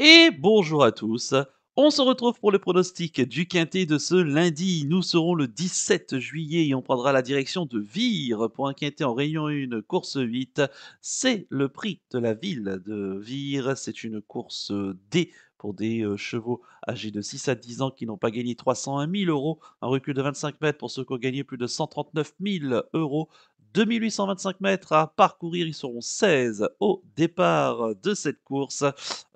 Et bonjour à tous. On se retrouve pour le pronostic du quintet de ce lundi. Nous serons le 17 juillet et on prendra la direction de Vire pour un quintet en Réunion 1, course 8. C'est le prix de la ville de Vire. C'est une course D pour des chevaux âgés de 6 à 10 ans qui n'ont pas gagné 301 000 euros. Un recul de 25 mètres pour ceux qui ont gagné plus de 139 000 euros. 2825 mètres à parcourir, ils seront 16 au départ de cette course.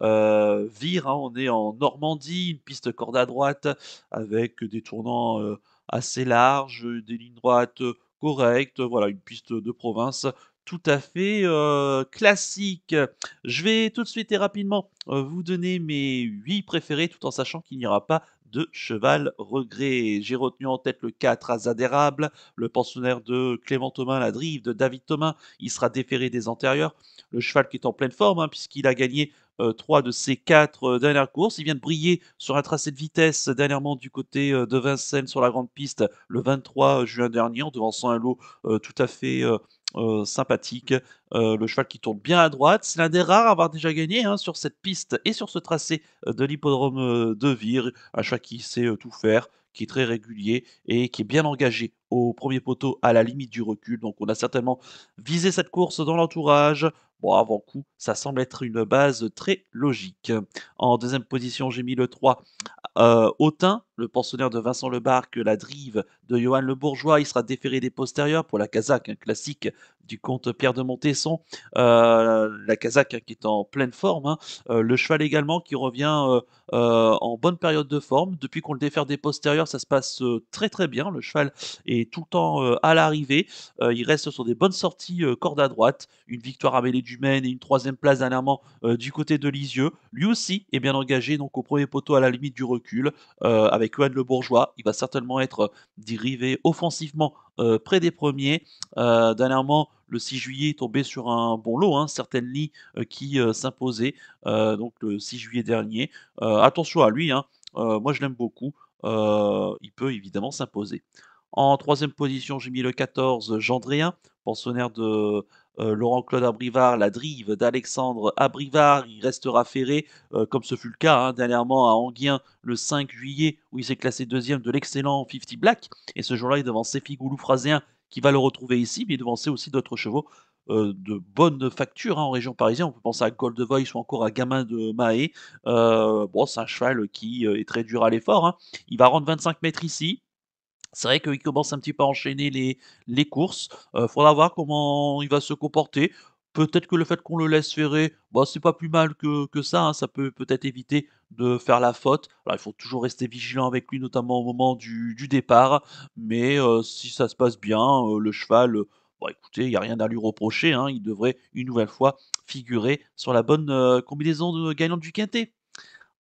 Vire, hein, on est en Normandie, une piste corde à droite avec des tournants assez larges, des lignes droites correctes, voilà, une piste de province tout à fait classique. Je vais tout de suite et rapidement vous donner mes 8 préférés tout en sachant qu'il n'y aura pas de cheval regret. J'ai retenu en tête le 4 Azadérable, le pensionnaire de Clément Thomas, la drive de David Thomas, il sera déféré des antérieurs. Le cheval qui est en pleine forme, hein, puisqu'il a gagné 3 de ses 4 dernières courses. Il vient de briller sur un tracé de vitesse dernièrement du côté de Vincennes sur la grande piste le 23 juin dernier en devançant un lot tout à fait sympathique. Le cheval qui tourne bien à droite. C'est l'un des rares à avoir déjà gagné hein, sur cette piste et sur ce tracé de l'hippodrome de Vire. Un cheval qui sait tout faire, qui est très régulier et qui est bien engagé au premier poteau à la limite du recul. Donc on a certainement visé cette course dans l'entourage. Bon, avant coup, ça semble être une base très logique. En deuxième position, j'ai mis le 3 Autun, le pensionnaire de Vincent Lebarque, la drive de Johan Le Bourgeois, il sera déféré des postérieurs pour la Kazakh, un classique du comte Pierre de Montesson. La Kazakh hein, qui est en pleine forme. Hein. Le cheval également qui revient en bonne période de forme. Depuis qu'on le défère des postérieurs, ça se passe très très bien. Le cheval est tout le temps à l'arrivée. Il reste sur des bonnes sorties corde à droite. Une victoire à Mêlée du Maine et une troisième place dernièrement du côté de Lisieux. Lui aussi est bien engagé donc au premier poteau à la limite du recul avec Johan Le Bourgeois. Il va certainement être dérivé offensivement près des premiers. Dernièrement, le 6 juillet est tombé sur un bon lot, hein, certaines lits qui s'imposaient donc le 6 juillet dernier. Attention à lui, hein, moi je l'aime beaucoup. Il peut évidemment s'imposer. En troisième position, j'ai mis le 14 Gendréen, pensionnaire de Laurent-Claude Abrivard, la drive d'Alexandre Abrivard, il restera ferré, comme ce fut le cas hein, dernièrement à Enghien le 5 juillet, où il s'est classé deuxième de l'excellent 50 Black. Et ce jour-là, il devançait Figoulou Phrasien, qui va le retrouver ici, mais il devançait aussi d'autres chevaux de bonne facture hein, en région parisienne. On peut penser à Gold Voice ou encore à Gamin de Mahé. Bon, c'est un cheval qui est très dur à l'effort. Hein. Il va rendre 25 mètres ici. C'est vrai qu'il commence un petit peu à enchaîner les courses. Faudra voir comment il va se comporter. Peut-être que le fait qu'on le laisse ferrer, bah, c'est pas plus mal que ça, hein. Ça peut peut-être éviter de faire la faute. Alors il faut toujours rester vigilant avec lui, notamment au moment du départ. Mais si ça se passe bien, le cheval, bah, écoutez, il y a rien à lui reprocher, hein. Il devrait une nouvelle fois figurer sur la bonne, combinaison de gagnante du quintet.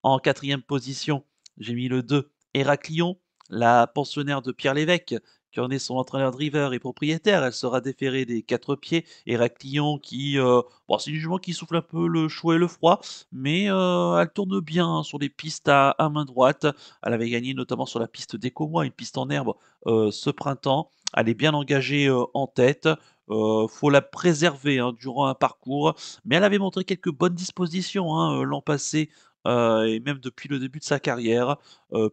En quatrième position, j'ai mis le 2, Héraclion, la pensionnaire de Pierre Lévesque, qui en est son entraîneur driver et propriétaire. Elle sera déférée des 4 pieds. Héraclion qui, bon, c'est une jument qui souffle un peu le chaud et le froid, mais elle tourne bien hein, sur les pistes à main droite. Elle avait gagné notamment sur la piste d'Écomois, une piste en herbe, ce printemps. Elle est bien engagée en tête. Faut la préserver hein, durant un parcours, mais elle avait montré quelques bonnes dispositions hein, l'an passé et même depuis le début de sa carrière.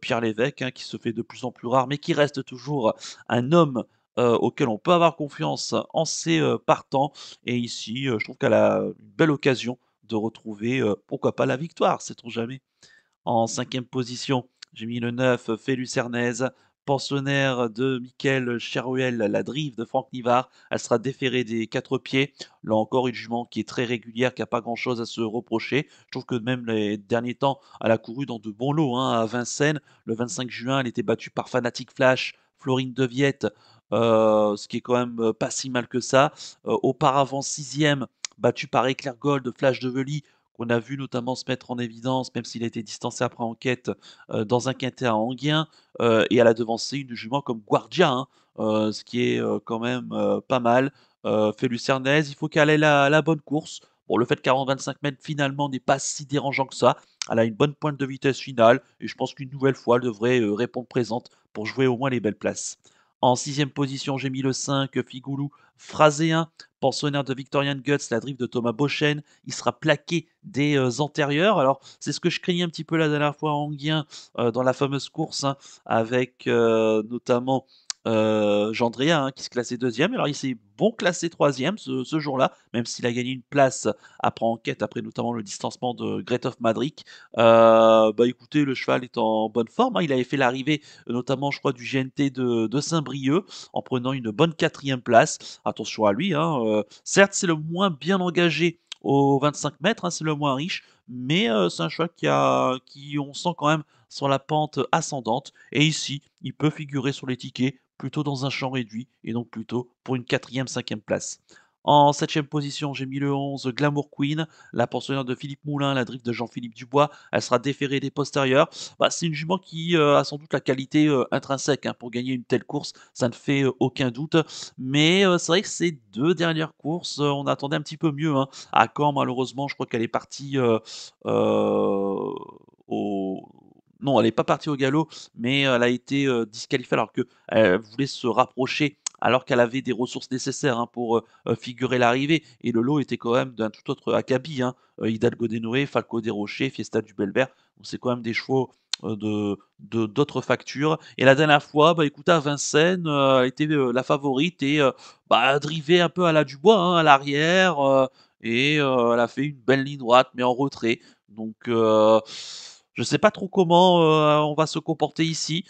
Pierre Lévesque, hein, qui se fait de plus en plus rare, mais qui reste toujours un homme, auquel on peut avoir confiance en ses, partants et ici, je trouve qu'elle a une belle occasion de retrouver, pourquoi pas la victoire, sait-on jamais? En cinquième position, j'ai mis le 9, Fé Lucernaise, pensionnaire de Michael Cheruel, la drive de Franck Nivard. Elle sera déférée des 4 pieds. Là encore, une jument qui est très régulière, qui a pas grand-chose à se reprocher. Je trouve que même les derniers temps, elle a couru dans de bons lots hein, à Vincennes. Le 25 juin, elle était battue par Fanatic Flash, Florine Deviette, ce qui est quand même pas si mal que ça. Auparavant, sixième, battue par Éclair Gold, Flash de Veli, qu'on a vu notamment se mettre en évidence, même s'il a été distancé après enquête, dans un quintet à Enghien, et elle a devancé une jument comme Guardia, hein, ce qui est, quand même, pas mal. Fait Lucernaise, il faut qu'elle ait la bonne course. Bon, le fait qu'elle rende 25 m finalement n'est pas si dérangeant que ça. Elle a une bonne pointe de vitesse finale et je pense qu'une nouvelle fois, elle devrait, répondre présente pour jouer au moins les belles places. En sixième position, j'ai mis le 5, Figoulou Phraséen, pensionnaire de Victorian Guts, la drift de Thomas Beauchesne. Il sera plaqué des antérieurs. Alors, c'est ce que je craignais un petit peu la dernière fois en Anguien, dans la fameuse course, hein, avec notamment Gendrea, hein, qui se classait deuxième. Alors, il s'est bon classé troisième ce jour-là, même s'il a gagné une place après enquête, après notamment le distancement de Great of Madrid. Bah écoutez, le cheval est en bonne forme, hein. Il avait fait l'arrivée notamment je crois du GNT de Saint-Brieuc, en prenant une bonne quatrième place. Attention à lui, hein, certes c'est le moins bien engagé aux 25 mètres, hein, c'est le moins riche, mais c'est un cheval qui on sent quand même sur la pente ascendante et ici, il peut figurer sur les tickets plutôt dans un champ réduit et donc plutôt pour une quatrième, cinquième place. En septième position, j'ai mis le 11 Glamour Queen, la pensionnaire de Philippe Moulin, la drift de Jean-Philippe Dubois. Elle sera déférée des postérieurs. Bah, c'est une jument qui a sans doute la qualité intrinsèque, hein, pour gagner une telle course, ça ne fait aucun doute. Mais c'est vrai que ces deux dernières courses, on attendait un petit peu mieux, hein. À Caen, malheureusement, je crois qu'elle est partie au. Non, elle n'est pas partie au galop, mais elle a été disqualifiée alors qu'elle voulait se rapprocher, alors qu'elle avait des ressources nécessaires, hein, pour figurer l'arrivée. Et le lot était quand même d'un tout autre acabit, hein. Hidalgo des Noé, Falco des Rochers, Fiesta du Belvert. Donc c'est quand même des chevaux d'autres factures. Et la dernière fois, bah écoute, à Vincennes, était la favorite et bah, drivait un peu à la Dubois, hein, à l'arrière. Et elle a fait une belle ligne droite, mais en retrait. Donc je sais pas trop comment on va se comporter ici.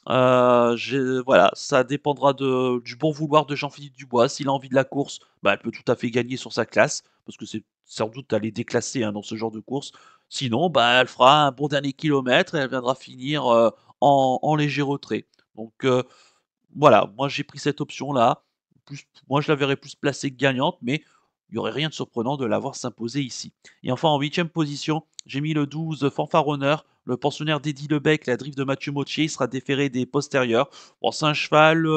Voilà, ça dépendra du bon vouloir de Jean-Philippe Dubois. S'il a envie de la course, bah, elle peut tout à fait gagner sur sa classe, parce que c'est sans doute elle est déclassée, hein, dans ce genre de course. Sinon, bah, elle fera un bon dernier kilomètre et elle viendra finir en léger retrait. Donc voilà, moi j'ai pris cette option-là. Moi je la verrais plus placée que gagnante, mais il n'y aurait rien de surprenant de la voir s'imposer ici. Et enfin en huitième position, j'ai mis le 12 Fanfaronneur, le pensionnaire d'Eddie Lebec, la drift de Mathieu Mottier, il sera déféré des postérieurs. Bon, c'est un cheval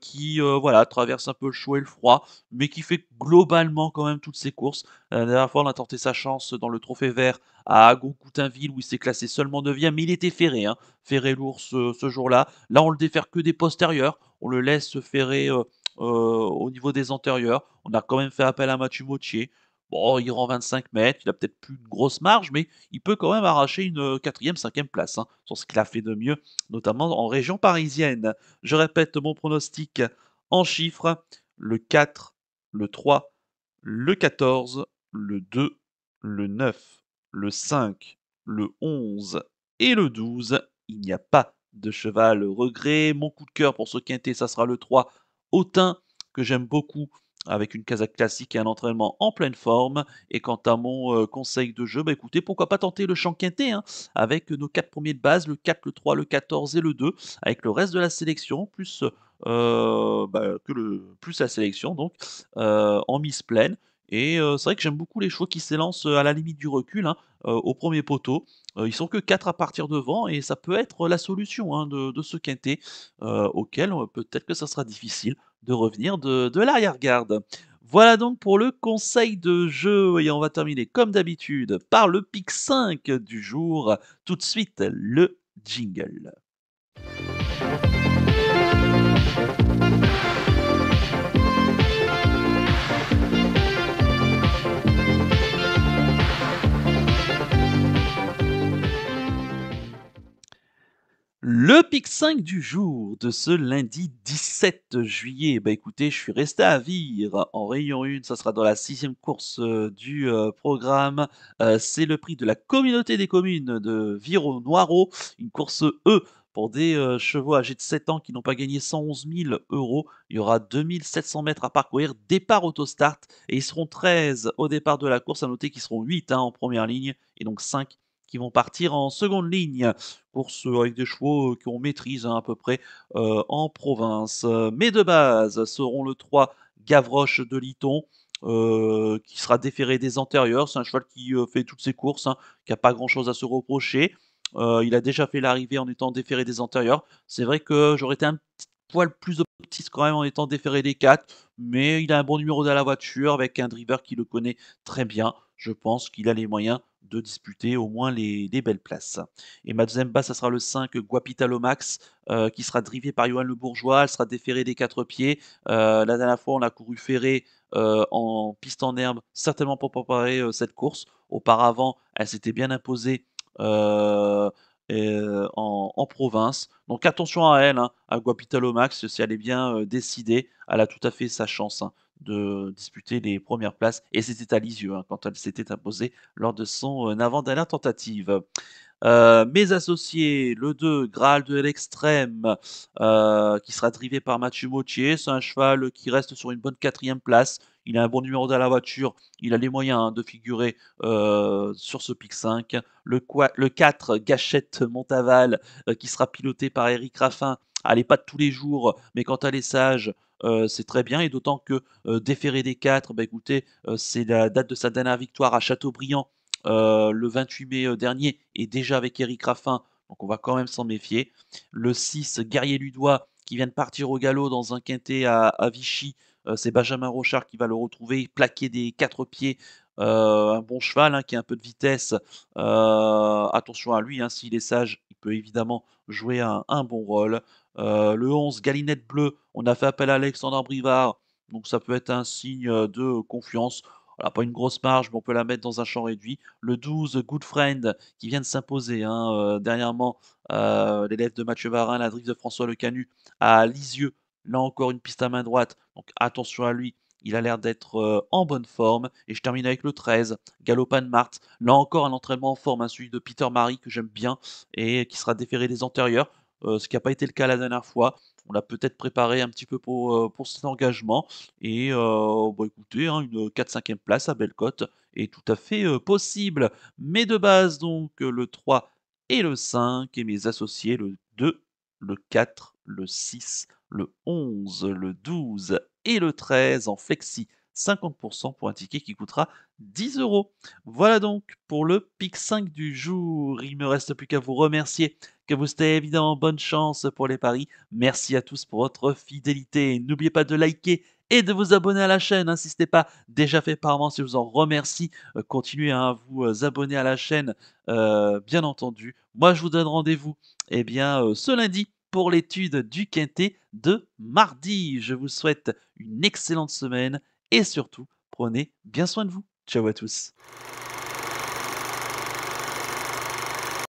qui voilà, traverse un peu le chaud et le froid, mais qui fait globalement quand même toutes ses courses. La dernière fois, on a tenté sa chance dans le Trophée Vert à Agon-Coutainville où il s'est classé seulement 9e, mais il était ferré, hein, ferré lourd ce jour-là. Là, on le défère que des postérieurs, on le laisse se ferrer au niveau des antérieurs. On a quand même fait appel à Mathieu Mottier. Bon, il rend 25 mètres, il a peut-être plus une grosse marge, mais il peut quand même arracher une quatrième, cinquième place, hein, sur ce qu'il a fait de mieux, notamment en région parisienne. Je répète mon pronostic en chiffres, le 4, le 3, le 14, le 2, le 9, le 5, le 11 et le 12. Il n'y a pas de cheval regret. Mon coup de cœur pour ce quintet, ça sera le 3, Autun, que j'aime beaucoup, avec une casaque classique et un entraînement en pleine forme. Et quant à mon conseil de jeu, bah écoutez, pourquoi pas tenter le champ quintet, hein, avec nos 4 premiers de base, le 4, le 3, le 14 et le 2, avec le reste de la sélection, plus, plus la sélection, donc, en mise pleine. Et c'est vrai que j'aime beaucoup les chevaux qui s'élancent à la limite du recul, hein, au premier poteau. Ils sont que 4 à partir devant et ça peut être la solution, hein, de ce quintet, auquel peut-être que ça sera difficile de revenir de l'arrière-garde. Voilà donc pour le conseil de jeu et on va terminer comme d'habitude par le pic 5 du jour. Tout de suite, le jingle. Le pic 5 du jour de ce lundi 17 juillet, bah écoutez, je suis resté à Vire en rayon 1, ça sera dans la sixième course du programme. C'est le prix de la communauté des communes de Vire-au-Noireau, une course E pour des chevaux âgés de 7 ans qui n'ont pas gagné 111 000 euros. Il y aura 2700 mètres à parcourir, départ autostart, et ils seront 13 au départ de la course. À noter qu'ils seront 8, hein, en première ligne et donc 5 qui vont partir en seconde ligne. Course avec des chevaux qu'on maîtrise, hein, à peu près en province. Mais de base seront le 3 Gavroche de Liton, qui sera déféré des antérieurs. C'est un cheval qui fait toutes ses courses, hein, qui n'a pas grand-chose à se reprocher. Il a déjà fait l'arrivée en étant déféré des antérieurs. C'est vrai que j'aurais été un petit poil plus optimiste quand même en étant déféré des 4, mais il a un bon numéro dans la voiture avec un driver qui le connaît très bien. Je pense qu'il a les moyens de disputer au moins les belles places. Et ma deuxième base, ça sera le 5 Guapitalomax, qui sera drivé par Yoann Le Bourgeois. Elle sera déférée des 4 pieds. La dernière fois, on l'a couru ferré, en piste en herbe, certainement pour préparer, cette course. Auparavant, elle s'était bien imposée, heu en province. Donc attention à elle, hein, à Guapitalomax, si elle est bien, décidée, elle a tout à fait sa chance, hein, de disputer les premières places et c'était à Lisieux, hein, quand elle s'était imposée lors de son, avant-dernière tentative. Mes associés, le 2, Graal de l'extrême, qui sera drivé par Mathieu Mottier. C'est un cheval qui reste sur une bonne quatrième place. Il a un bon numéro dans la voiture. Il a les moyens, hein, de figurer, sur ce pic 5. Le 4, Gachette Montaval, qui sera piloté par Éric Raffin. Elle est pas de tous les jours, mais quand elle est sage, c'est très bien et d'autant que, déféré des 4, bah, écoutez, c'est la date de sa dernière victoire à Châteaubriand le 28 mai, dernier et déjà avec Éric Raffin, donc on va quand même s'en méfier. Le 6, Guerrier Ludois, qui vient de partir au galop dans un quintet à Vichy, c'est Benjamin Rochard qui va le retrouver, plaqué des 4 pieds, un bon cheval, hein, qui a un peu de vitesse. Attention à lui, hein, s'il est sage, il peut évidemment jouer un bon rôle. Le 11, Galinette Bleue, on a fait appel à Alexandre Brivard, donc ça peut être un signe, de confiance. Elle a pas une grosse marge, mais on peut la mettre dans un champ réduit. Le 12, Good Friend, qui vient de s'imposer, hein, dernièrement, l'élève de Mathieu Varin, la drift de François Lecanu à Lisieux. Là encore, une piste à main droite, donc attention à lui. Il a l'air d'être, en bonne forme et je termine avec le 13, Galopane Marthe. Là encore, un entraînement en forme, hein, celui de Peter Marie que j'aime bien et qui sera déféré des antérieurs, ce qui n'a pas été le cas la dernière fois. On l'a peut-être préparé un petit peu pour cet engagement et bah, écoutez, hein, une 4-5e place à Bellecote est tout à fait, possible. Mais de base donc, le 3 et le 5 et mes associés le 2, le 4, le 6, le 11, le 12 et le 13 en flexi 50 pour un ticket qui coûtera 10 €. Voilà donc pour le pic 5 du jour. Il me reste plus qu'à vous remercier, que vous souhaiter évidemment bonne chance pour les paris. Merci à tous pour votre fidélité. N'oubliez pas de liker et de vous abonner à la chaîne, hein, si ce n'est pas déjà fait par moi, si je vous en remercie. Continuez, hein, à vous, abonner à la chaîne, bien entendu. Moi, je vous donne rendez-vous, eh bien, ce lundi pour l'étude du quintet de mardi. Je vous souhaite une excellente semaine et surtout, prenez bien soin de vous. Ciao à tous.